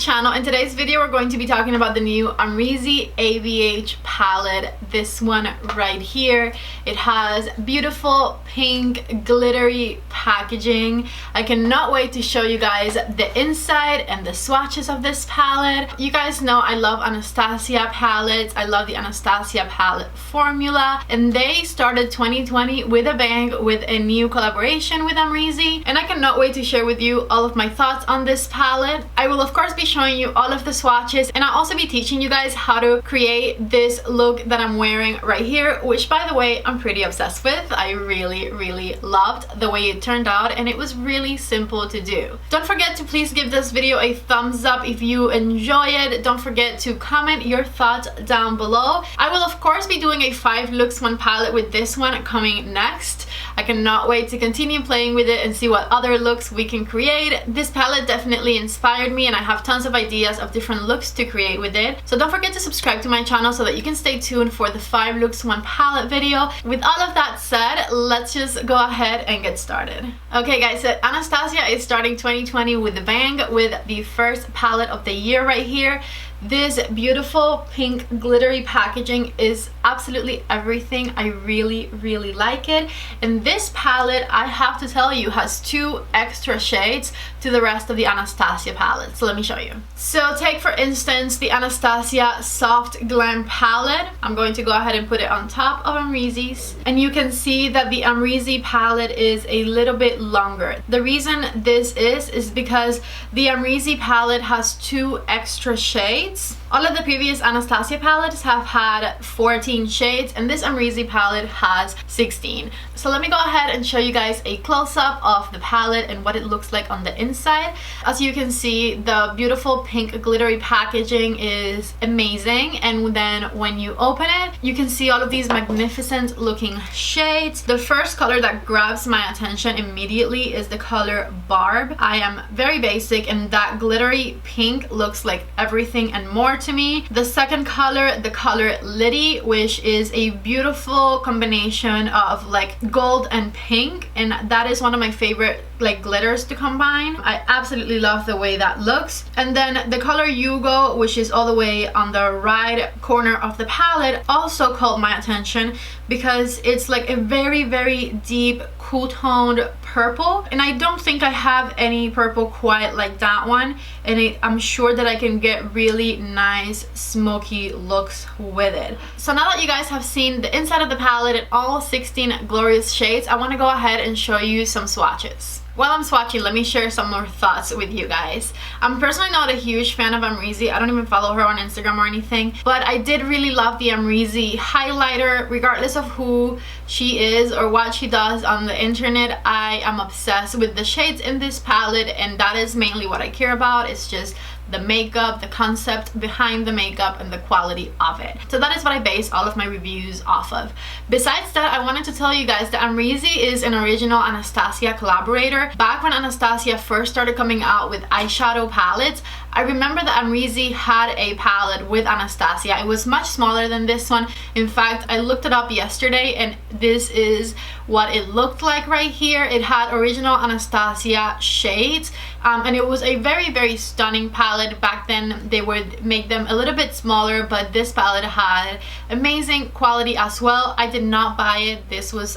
channel. In today's video we're going to be talking about the new Amrezy ABH palette. This one right here. It has beautiful pink glittery packaging. I cannot wait to show you guys the inside and the swatches of this palette. You guys know I love Anastasia palettes. I love the Anastasia palette formula, and they started 2020 with a bang with a new collaboration with Amrezy, and I cannot wait to share with you all of my thoughts on this palette. I will of course be showing you all of the swatches, and I'll also be teaching you guys how to create this look that I'm wearing right here, which by the way I'm pretty obsessed with. I really loved the way it turned out, and it was really simple to do. Don't forget to please give this video a thumbs up if you enjoy it. Don't forget to comment your thoughts down below. I will of course be doing a 5 looks 1 palette with this one coming next. I cannot wait to continue playing with it and see what other looks we can create. This palette definitely inspired me, and I have tons of ideas of different looks to create with it. So don't forget to subscribe to my channel so that you can stay tuned for the 5 looks 1 palette video. With all of that said, let's just go ahead and get started. Okay guys, so Anastasia is starting 2020 with a bang with the first palette of the year right here. This beautiful pink glittery packaging is absolutely everything. I really like it, and this palette, I have to tell you, has 2 extra shades to the rest of the Anastasia palette. So let me show you. So take for instance the Anastasia Soft Glam palette. I'm going to go ahead and put it on top of Amrezy's, and you can see that the Amrezy palette is a little bit longer. The reason this is because the Amrezy palette has 2 extra shades. All of the previous Anastasia palettes have had 14 shades, and this Amrezy palette has 16. So let me go ahead and show you guys a close-up of the palette and what it looks like on the inside. As you can see, the beautiful pink glittery packaging is amazing, and then when you open it, you can see all of these magnificent looking shades. The first color that grabs my attention immediately is the color Barb. I am very basic, and that glittery pink looks like everything and more to me. The second color, the color Liddy, which is a beautiful combination of like gold and pink, and that is one of my favorite like glitters to combine. I absolutely love the way that looks. And then the color Yugo, which is all the way on the right corner of the palette, also caught my attention because it's like a very deep cool toned purple, and I don't think I have any purple quite like that one, and I'm sure that I can get really nice smoky looks with it. So now that you guys have seen the inside of the palette and all 16 glorious shades, I want to go ahead and show you some swatches. While I'm swatching, let me share some more thoughts with you guys. I'm personally not a huge fan of Amrezy. I don't even follow her on Instagram or anything, but I did really love the Amrezy highlighter. Regardless of who she is or what she does on the internet, I am obsessed with the shades in this palette, and that is mainly what I care about. It's just the makeup, the concept behind the makeup, and the quality of it. So that is what I base all of my reviews off of. Besides that, I wanted to tell you guys that Amrezy is an original Anastasia collaborator. Back when Anastasia first started coming out with eyeshadow palettes, I remember that Amrezy had a palette with Anastasia. It was much smaller than this one. In fact, I looked it up yesterday, and this is what it looked like right here. It had original Anastasia shades, and it was a very stunning palette. Back then they would make them a little bit smaller, but this palette had amazing quality as well. I did not buy it.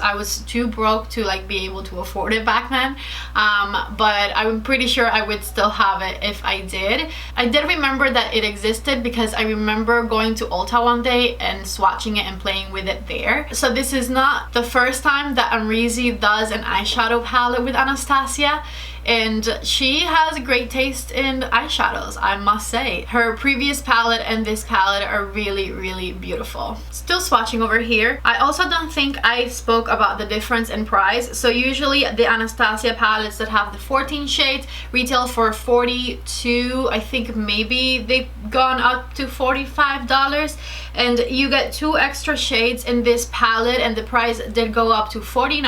I was too broke to like be able to afford it back then, but I'm pretty sure I would still have it if I did. I did remember that it existed because I remember going to Ulta one day and swatching it and playing with it there. So this is not the first time that Amrezy does an eyeshadow palette with Anastasia, and she has great taste in eyeshadows, I must say. Her previous palette and this palette are really beautiful. Still swatching over here. I also don't think I spoke about the difference in price. So usually the Anastasia palettes that have the 14 shades retail for $42. I think maybe they've gone up to $45, and you get 2 extra shades in this palette, and the price did go up to $49.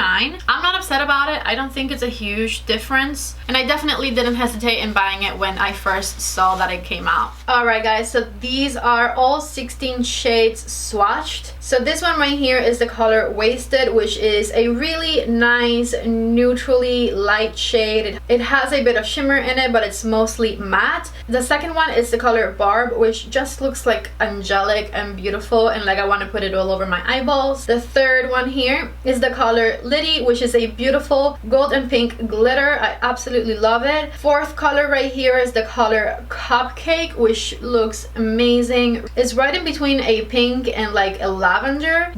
I'm not upset about it. I don't think it's a huge difference, and I definitely didn't hesitate in buying it when I first saw that it came out. Alright guys, so these are all 16 shades swatched. So this one right here is the color Wasted, which is a really nice neutrally light shade. It has a bit of shimmer in it, but it's mostly matte. The second one is the color Barb, which just looks like angelic and beautiful, and like I want to put it all over my eyeballs. The third one here is the color Liddy, which is a beautiful gold and pink glitter. I absolutely love it. Fourth color right here is the color Cupcake, which looks amazing. It's right in between a pink and like a lavender.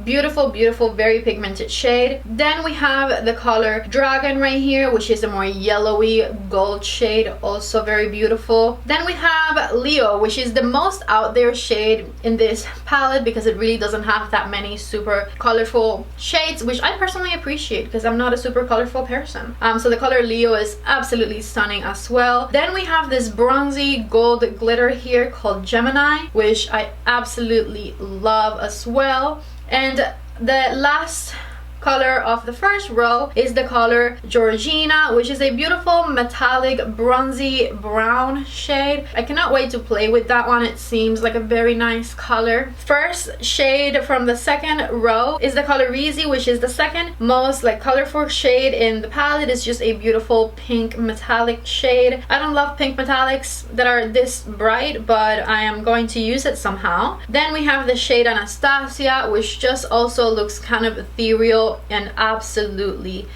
Beautiful, beautiful, very pigmented shade. Then we have the color Dragon right here, which is a more yellowy gold shade, also very beautiful. Then we have Leo, which is the most out there shade in this palette because it really doesn't have that many super colorful shades, which I personally appreciate because I'm not a super colorful person. So the color Leo is absolutely stunning as well. Then we have this bronzy gold glitter here called Gemini, which I absolutely love as well. And the last color of the first row is the color Georgina, which is a beautiful metallic bronzy brown shade. I cannot wait to play with that one. It seems like a very nice color. First shade from the second row is the color Reezy, which is the second most like colorful shade in the palette. It's just a beautiful pink metallic shade. I don't love pink metallics that are this bright, but I am going to use it somehow. Then we have the shade Anastasia, which just also looks kind of ethereal and absolutely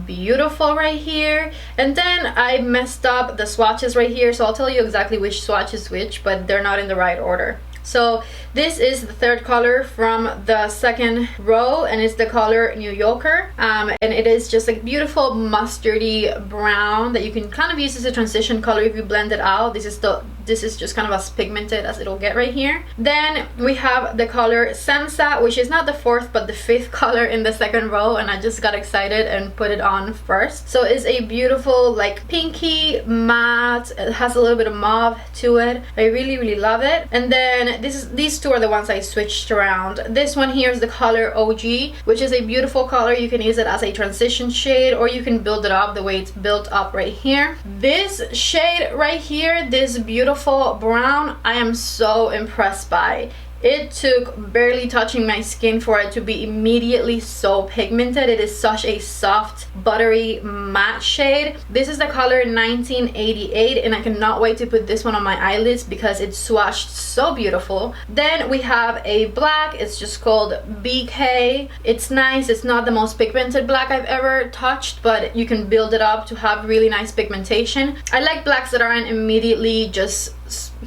beautiful right here. And then I messed up the swatches right here, so I'll tell you exactly which swatch is which, but they're not in the right order. So this is the third color from the second row, and it's the color New Yorker, and it is just like beautiful mustardy brown that you can kind of use as a transition color if you blend it out. This is just kind of as pigmented as it'll get right here. Then we have the color Sensa, which is not the fourth but the fifth color in the second row, and I just got excited and put it on first. So it's a beautiful like pinky matte. It has a little bit of mauve to it. I really love it. And then these two are the ones I switched around. This one here is the color OG, which is a beautiful color. You can use it as a transition shade, or you can build it up the way it's built up right here. This shade right here, this beautiful brown, I am so impressed by. It took barely touching my skin for it to be immediately so pigmented. It is such a soft, buttery, matte shade. This is the color 1988, and I cannot wait to put this one on my eyelids because it's swatched so beautiful. Then we have a black. It's just called BK. It's nice. It's not the most pigmented black I've ever touched, but you can build it up to have really nice pigmentation. I like blacks that aren't immediately just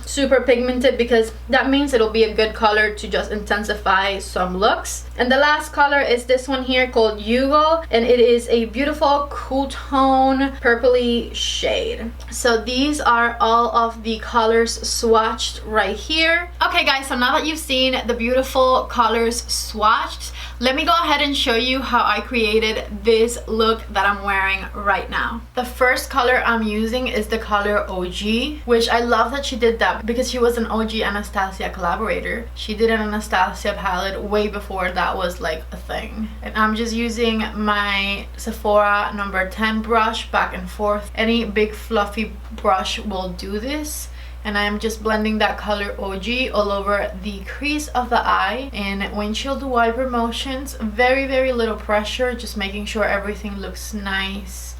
super pigmented because that means it'll be a good color to just intensify some looks. And the last color is this one here called Yugo, and it is a beautiful cool tone purpley shade. So these are all of the colors swatched right here. Okay guys, so now that you've seen the beautiful colors swatched, let me go ahead and show you how I created this look that I'm wearing right now. The first color I'm using is the color OG, which I love that she did that because she was an OG Anastasia collaborator. She did an Anastasia palette way before that was like a thing. And I'm just using my Sephora number 10 brush back and forth. Any big fluffy brush will do this. And I'm just blending that color OG all over the crease of the eye in windshield wiper motions. Very little pressure, just making sure everything looks nice,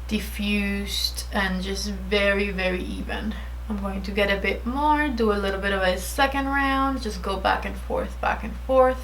diffused, and just very even. I'm going to get a bit more, do a little bit of a second round, just go back and forth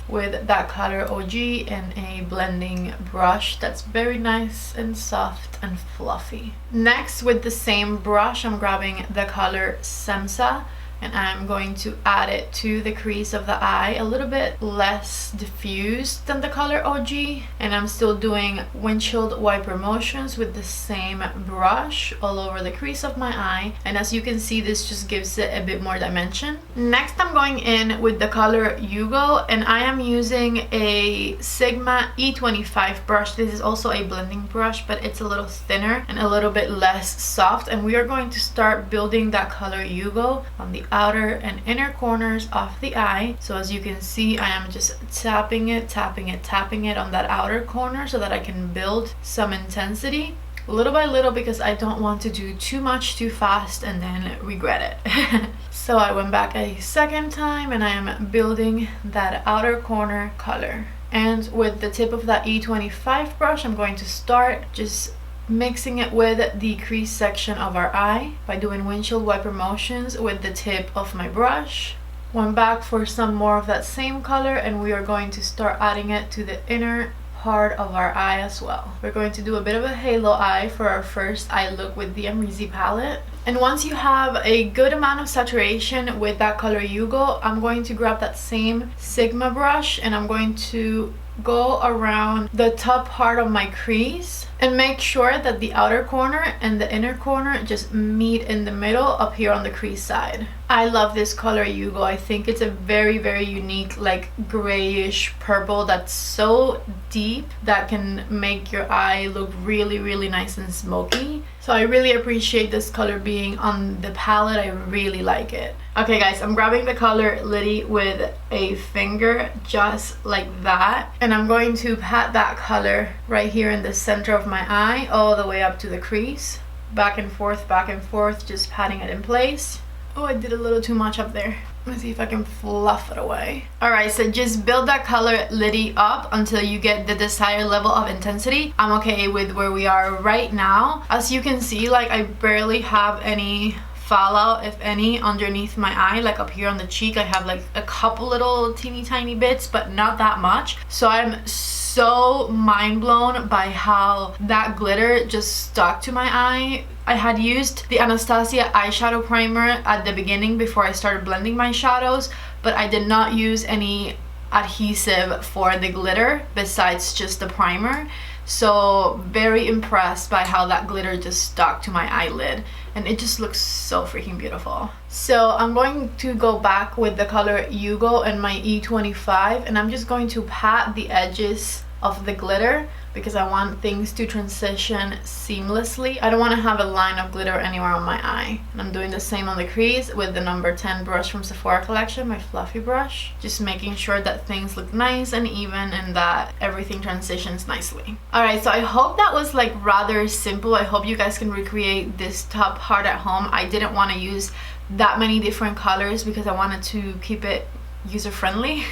with that color OG and a blending brush that's very nice and soft and fluffy. Next, with the same brush, I'm grabbing the color Semsa, and I'm going to add it to the crease of the eye, a little bit less diffused than the color OG, and I'm still doing windshield wiper motions with the same brush all over the crease of my eye. And as you can see, this just gives it a bit more dimension. Next, I'm going in with the color Yugo, and I am using a Sigma E25 brush. This is also a blending brush, but it's a little thinner and a little bit less soft, and we are going to start building that color Yugo on the outer and inner corners of the eye. So as you can see, I am just tapping it on that outer corner so that I can build some intensity. little by little because I don't want to do too much too fast and then regret it. So I went back a second time and I am building that outer corner color. And with the tip of that E25 brush, I'm going to start just mixing it with the crease section of our eye by doing windshield wiper motions with the tip of my brush. Went back for some more of that same color and we are going to start adding it to the inner part of our eye as well. We're going to do a bit of a halo eye for our first eye look with the Amrezy palette. And once you have a good amount of saturation with that color Yugo, I'm going to grab that same Sigma brush and I'm going to go around the top part of my crease and make sure that the outer corner and the inner corner just meet in the middle up here on the crease side. I love this color Yugo. I think it's a very unique like grayish purple that's so deep that can make your eye look really nice and smoky. So I really appreciate this color being on the palette. I really like it. Okay guys, I'm grabbing the color Liddy with a finger just like that, and I'm going to pat that color right here in the center of my eye all the way up to the crease, back and forth, just patting it in place. Oh, I did a little too much up there. Let's see if I can fluff it away. Alright, so just build that color Liddy up until you get the desired level of intensity. I'm okay with where we are right now. As you can see, like I barely have any fallout, if any, underneath my eye. Like up here on the cheek I have like a couple little teeny tiny bits, but not that much. So I'm so mind blown by how that glitter just stuck to my eye. I had used the Anastasia eyeshadow primer at the beginning before I started blending my shadows, but I did not use any adhesive for the glitter besides just the primer. So very impressed by how that glitter just stuck to my eyelid, and it just looks so freaking beautiful. So I'm going to go back with the color Yugo and my E25, and I'm just going to pat the edges of the glitter because I want things to transition seamlessly. I don't want to have a line of glitter anywhere on my eye. And I'm doing the same on the crease with the number 10 brush from Sephora collection, my fluffy brush. Just making sure that things look nice and even and that everything transitions nicely. Alright, so I hope that was like rather simple. I hope you guys can recreate this top part at home. I didn't want to use that many different colors because I wanted to keep it user-friendly.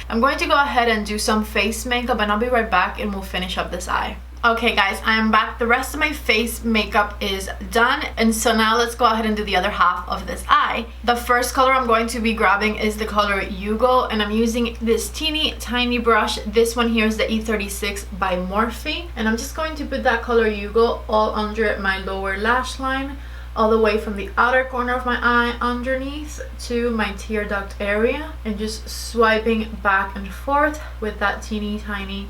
I'm going to go ahead and do some face makeup and I'll be right back and we'll finish up this eye. Okay guys, I am back. The rest of my face makeup is done, and so now let's go ahead and do the other half of this eye. The first color I'm going to be grabbing is the color Yugo, and I'm using this teeny tiny brush. This one here is the E36 by Morphe, and I'm just going to put that color Yugo all under my lower lash line, all the way from the outer corner of my eye underneath to my tear duct area, and just swiping back and forth with that teeny tiny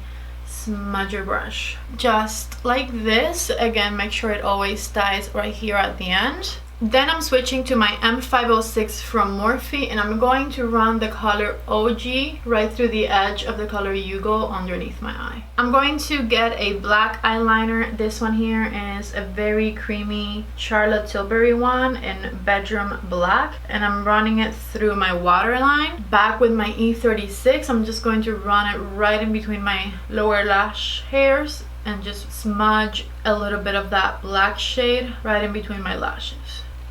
smudger brush, just like this. Again, make sure it always stays right here at the end. Then I'm switching to my M506 from Morphe, and I'm going to run the color OG right through the edge of the color Yugo underneath my eye. I'm going to get a black eyeliner. This one here is a very creamy Charlotte Tilbury one in Bedroom Black, and I'm running it through my waterline. Back with my E36, I'm just going to run it right in between my lower lash hairs and just smudge a little bit of that black shade right in between my lashes.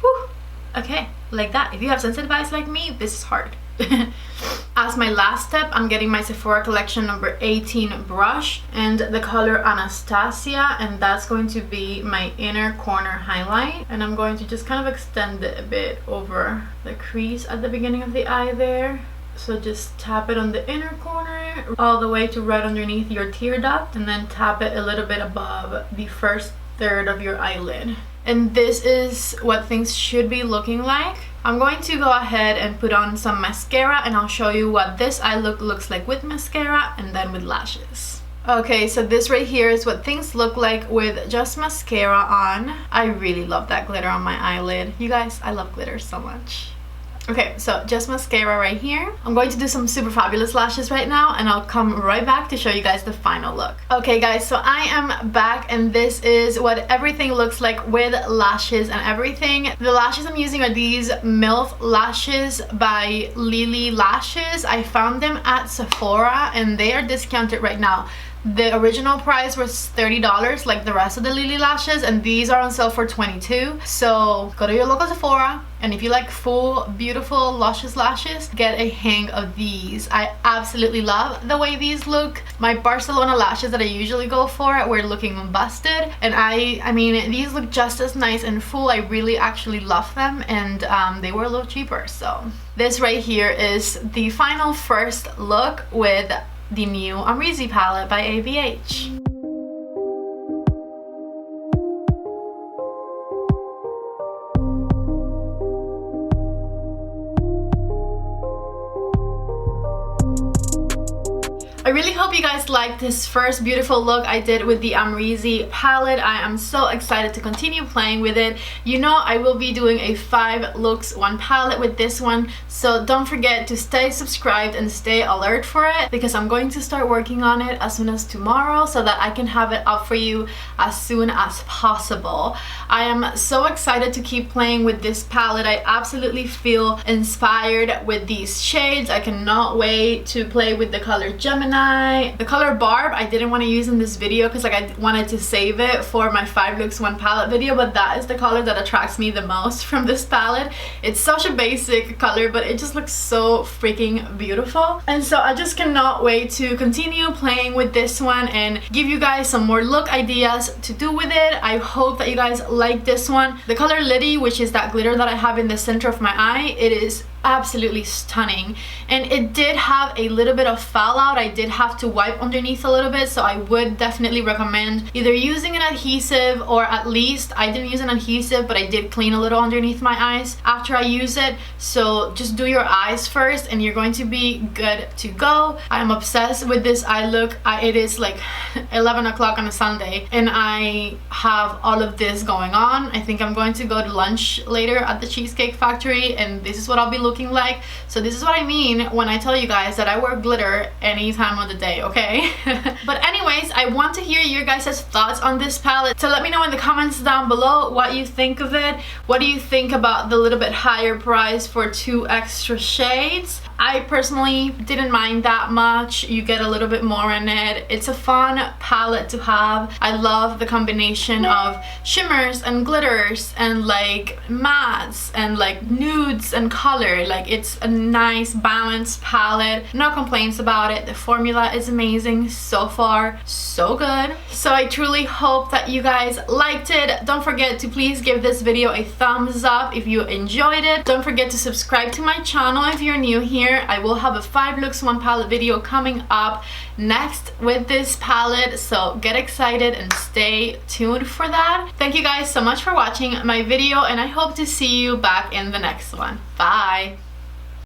Whew. Okay, like that. If you have sensitive eyes like me, this is hard. As my last step, I'm getting my Sephora collection number 18 brush and the color Anastasia, and that's going to be my inner corner highlight, and I'm going to just kind of extend it a bit over the crease at the beginning of the eye there. So just tap it on the inner corner all the way to right underneath your tear duct, and then tap it a little bit above the first third of your eyelid. And this is what things should be looking like. I'm going to go ahead and put on some mascara, and I'll show you what this eye look looks like with mascara and then with lashes. Okay, so this right here is what things look like with just mascara on. I really love that glitter on my eyelid. You guys, I love glitter so much. Okay, so just mascara right here. I'm going to do some super fabulous lashes right now, and I'll come right back to show you guys the final look. Okay guys, so I am back, and this is what everything looks like with lashes and everything. The lashes I'm using are these MILF lashes by Lily Lashes. I found them at Sephora and they are discounted right now. The original price was $30 like the rest of the Lily lashes, and these are on sale for $22. So go to your local Sephora, and if you like full beautiful luscious lashes, get a hang of these. I absolutely love the way these look. My Barcelona lashes that I usually go for were looking busted, and I mean these look just as nice and full. I really actually love them, and they were a little cheaper. So this right here is the final first look with the new Amrezy palette by ABH. I really hope you guys liked this first beautiful look I did with the Amrezy palette. I am so excited to continue playing with it. You know I will be doing a 5 looks 1 palette with this one, so don't forget to stay subscribed and stay alert for it, because I'm going to start working on it as soon as tomorrow so that I can have it up for you as soon as possible. I am so excited to keep playing with this palette. I absolutely feel inspired with these shades. I cannot wait to play with the color Gemini. The color Barb I didn't want to use in this video because like I wanted to save it for my 5 looks 1 palette video, but that is the color that attracts me the most from this palette. It's such a basic color, but it just looks so freaking beautiful, and so I just cannot wait to continue playing with this one and give you guys some more look ideas to do with it. I hope that you guys like this one. The color Liddy, which is that glitter that I have in the center of my eye, it is absolutely stunning, and it did have a little bit of fallout. I did have to wipe underneath a little bit, so I would definitely recommend either using an adhesive, or at least I didn't use an adhesive, but I did clean a little underneath my eyes after I use it. So just do your eyes first and you're going to be good to go. I am obsessed with this eye look. It is like 11 o'clock on a Sunday and I have all of this going on. I think I'm going to go to lunch later at the Cheesecake Factory, and this is what I'll be looking like. So this is what I mean when I tell you guys that I wear glitter any time of the day, okay? But anyways, I want to hear your guys' thoughts on this palette, so let me know in the comments down below what you think of it. What do you think about the little bit higher price for 2 extra shades? I personally didn't mind that much. You get a little bit more in it. It's a fun palette to have. I love the combination of shimmers and glitters and like mattes and like nudes and color. Like it's a nice balanced palette. No complaints about it. The formula is amazing so far. So good. So I truly hope that you guys liked it. Don't forget to please give this video a thumbs up if you enjoyed it. Don't forget to subscribe to my channel if you're new here. I will have a 5 looks 1 palette video coming up next with this palette, so get excited and stay tuned for that. Thank you guys so much for watching my video, and I hope to see you back in the next one. Bye!